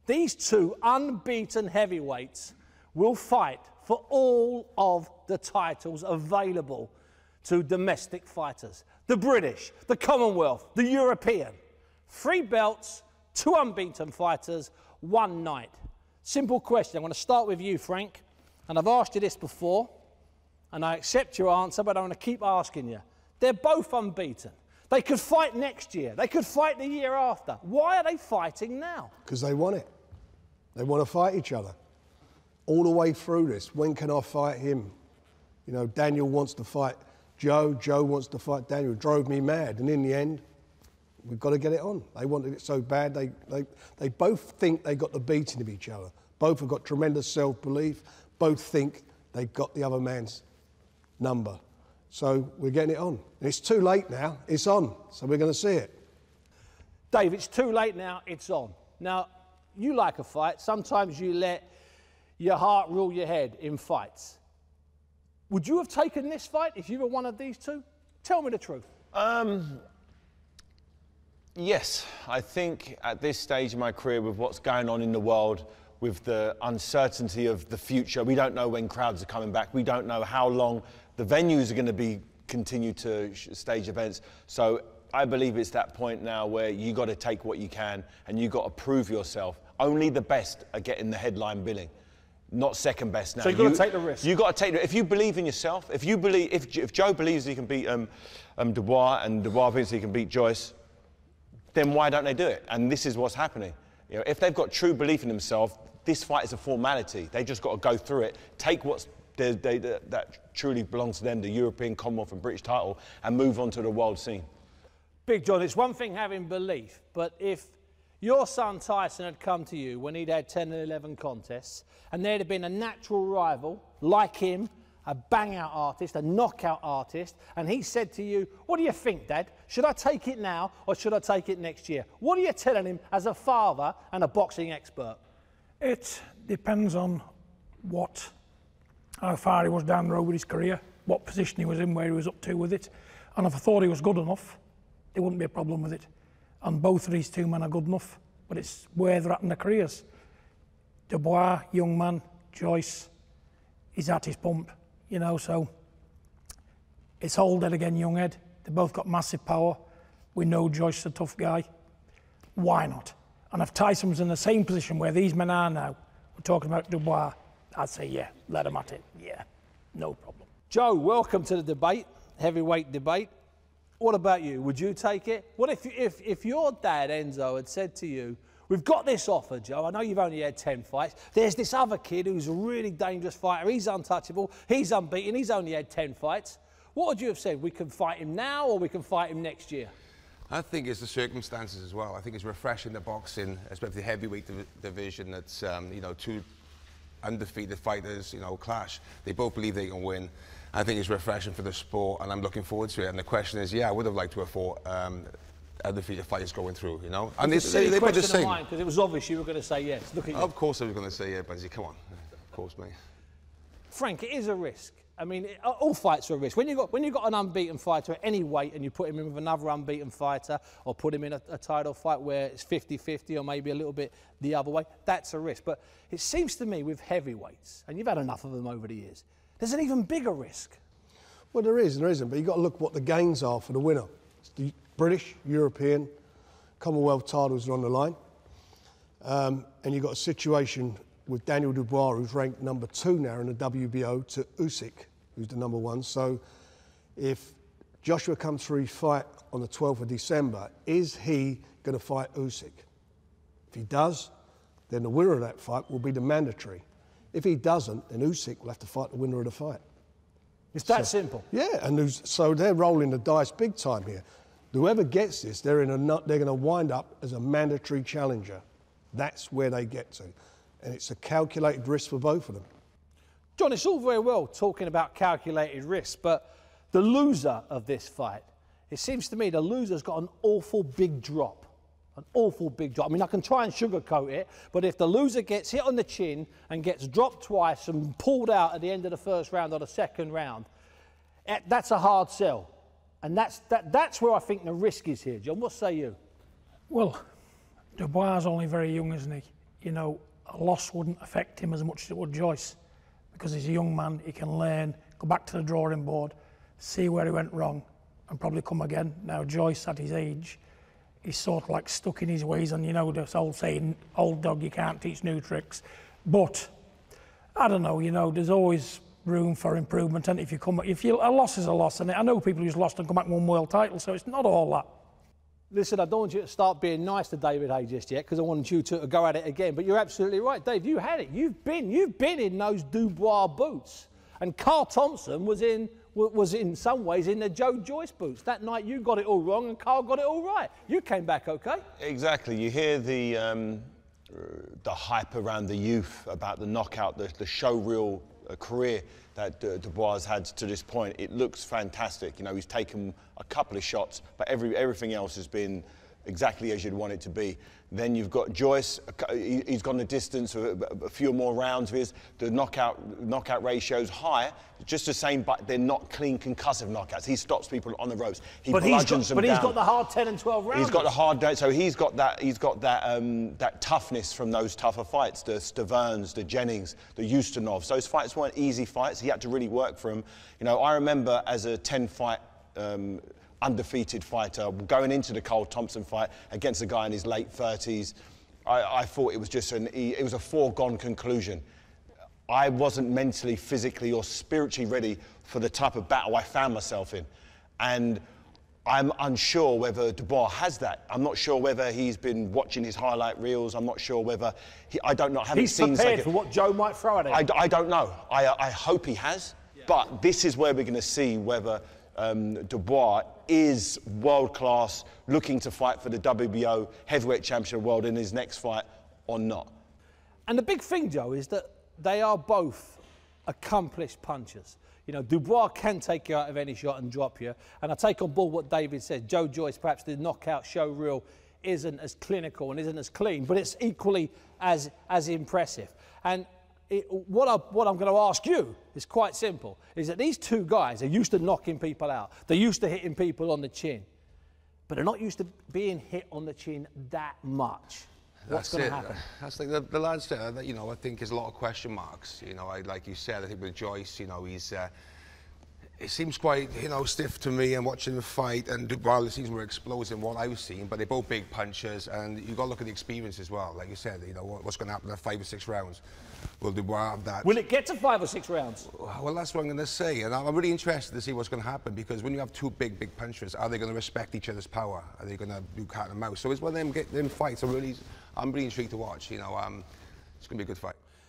These two unbeaten heavyweights will fight for all of the titles available to domestic fighters. The British, the Commonwealth, the European. 3 belts, 2 unbeaten fighters, 1 night. Simple question. I'm going to start with you, Frank. And I've asked you this before, and I accept your answer, but I'm going to keep asking you. They're both unbeaten. They could fight next year. They could fight the year after. Why are they fighting now? Because they want it. They want to fight each other. All the way through this, when can I fight him? You know, Daniel wants to fight Joe. Joe wants to fight Daniel. It drove me mad. And in the end, we've got to get it on. They wanted it so bad. They both think they got the beating of each other. Both have got tremendous self-belief. Both think they've got the other man's number. So we're getting it on. And it's too late now. It's on. So we're going to see it. Dave, it's too late now. It's on. Now, you like a fight. Sometimes you let your heart rule your head in fights. Would you have taken this fight if you were one of these two? Tell me the truth. Yes, I think at this stage of my career, with what's going on in the world, with the uncertainty of the future, we don't know when crowds are coming back. We don't know how long the venues are going to continue to stage events. So I believe it's that point now where you got to take what you can and you got to prove yourself. Only the best are getting the headline billing, not second best now. So you've got to take the risk. You've got to take the, if you believe in yourself, if Joe believes he can beat Dubois and Dubois believes he can beat Joyce, then why don't they do it? And this is what's happening. You know, if they've got true belief in themselves, this fight is a formality. They just got to go through it, take that truly belongs to them, the European, Commonwealth and British title, and move on to the world scene. Big John, it's one thing having belief, but if your son Tyson had come to you when he'd had 10 and 11 contests, and there'd have been a natural rival like him, a bang-out artist, a knockout artist, and he said to you, what do you think, Dad? Should I take it now or should I take it next year? What are you telling him as a father and a boxing expert? It depends on how far he was down the road with his career, what position he was in, where he was up to with it. And if I thought he was good enough, there wouldn't be a problem with it. And both of these two men are good enough, but it's where they're at in their careers. Dubois, young man, Joyce, he's at his pump, you know, so it's old head again, young head. They both got massive power. We know Joyce is a tough guy. Why not? And if Tyson was in the same position where these men are now, we're talking about Dubois, I'd say, yeah, let him at it. Yeah, no problem. Joe, welcome to the debate, heavyweight debate. What about you? Would you take it? What if your dad, Enzo, had said to you, we've got this offer, Joe, I know you've only had 10 fights, there's this other kid who's a really dangerous fighter, he's untouchable, he's unbeaten, he's only had 10 fights. What would you have said? We can fight him now or we can fight him next year? I think it's the circumstances as well. I think it's refreshing the boxing, especially the heavyweight division. That's you know, 2 undefeated fighters, you know, clash. They both believe they can win. I think it's refreshing for the sport, and I'm looking forward to it. And the question is, yeah, I would have liked to have fought undefeated fighters going through, you know. And they put the same. Because it was obvious you were going to say yes. Look at you. Of course I was going to say yeah, Buzzy. Come on, of course, mate. Frank, it is a risk. I mean, all fights are a risk. When you've got an unbeaten fighter at any weight and you put him in with another unbeaten fighter or put him in a title fight where it's 50-50 or maybe a little bit the other way, that's a risk. But it seems to me with heavyweights, and you've had enough of them over the years, there's an even bigger risk. Well, there is and there isn't, but you've got to look what the gains are for the winner. It's the British, European, Commonwealth titles are on the line. And you've got a situation with Daniel Dubois, who's ranked number 2 now in the WBO, to Usyk, who's the number 1. So if Joshua comes through his fight on the 12th of December, is he going to fight Usyk? If he does, then the winner of that fight will be the mandatory. If he doesn't, then Usyk will have to fight the winner of the fight. It's that simple. Yeah, and so they're rolling the dice big time here. Whoever gets this, they're going to wind up as a mandatory challenger. That's where they get to. And it's a calculated risk for both of them. John, it's all very well talking about calculated risks, but the loser of this fight, it seems to me the loser's got an awful big drop. An awful big drop. I mean, I can try and sugarcoat it, but if the loser gets hit on the chin and gets dropped twice and pulled out at the end of the first round or the second round, that's a hard sell. And that's where I think the risk is here. John, what say you? Well, Dubois is only very young, isn't he? you know, a loss wouldn't affect him as much as it would Joyce, because he's a young man, he can learn, go back to the drawing board, see where he went wrong, and probably come again. Now, Joyce, at his age, he's sort of like stuck in his ways, and you know, this old saying, old dog, you can't teach new tricks. But, I don't know, you know, there's always room for improvement, and if a loss is a loss, and I know people who's lost and come back and won world titles, so it's not all that. Listen, I don't want you to start being nice to David Haye just yet, because I want you to go at it again. But you're absolutely right, Dave. You had it. You've been in those Dubois boots, and Carl Thompson was in some ways in the Joe Joyce boots. That night you got it all wrong, and Carl got it all right. You came back okay. Exactly. You hear the hype around the youth about the knockout, the showreel career that Dubois has had to this point. It looks fantastic. You know, he's taken a couple of shots, but everything else has been exactly as you'd want it to be. Then you've got Joyce. He's gone the distance of a few more rounds of his. The knockout ratio's high, just the same, but they're not clean concussive knockouts. He stops people on the ropes. He bludgeons them down. But he's got the hard 10 and 12 rounds. He's got the hard, so he's got that toughness from those tougher fights. The Staverns, the Jennings, the Ustinovs. Those fights weren't easy fights. He had to really work for them. You know, I remember as a 10-fight undefeated fighter going into the Carl Thompson fight against a guy in his late 30s. I thought it was just it was a foregone conclusion. I wasn't mentally, physically or spiritually ready for the type of battle I found myself in. And I'm unsure whether Dubois has that. I'm not sure whether he's been watching his highlight reels. I'm not sure whether I don't know. I haven't seen. He's prepared for what Joe might throw at him. I don't know. I hope he has. Yeah. But this is where we're going to see whether Dubois is world class, looking to fight for the WBO heavyweight championship of the world in his next fight or not. And the big thing, Joe, is that they are both accomplished punchers. You know, Dubois can take you out of any shot and drop you. And I take on board what David said. Joe Joyce, perhaps the knockout show reel isn't as clinical and isn't as clean, but it's equally as impressive. And what I'm going to ask you is quite simple, is that these two guys are used to knocking people out. They're used to hitting people on the chin, but they're not used to being hit on the chin that much. What's going to happen? That's like the lads there, you know, I think there's a lot of question marks. You know, like you said, I think with Joyce, you know, it seems quite, you know, stiff to me and watching him fight, and Dubois, it seems more explosive than what I was seeing, but they're both big punchers, and you've got to look at the experience as well. Like you said, you know, what's going to happen in 5 or 6 rounds? Will Dubois have that? Will it get to 5 or 6 rounds? Well, that's what I'm going to say, and I'm really interested to see what's going to happen, because when you have two big punchers, are they going to respect each other's power? Are they going to do cat and mouse? So it's one of them fights. I'm really intrigued to watch. You know, it's going to be a good fight.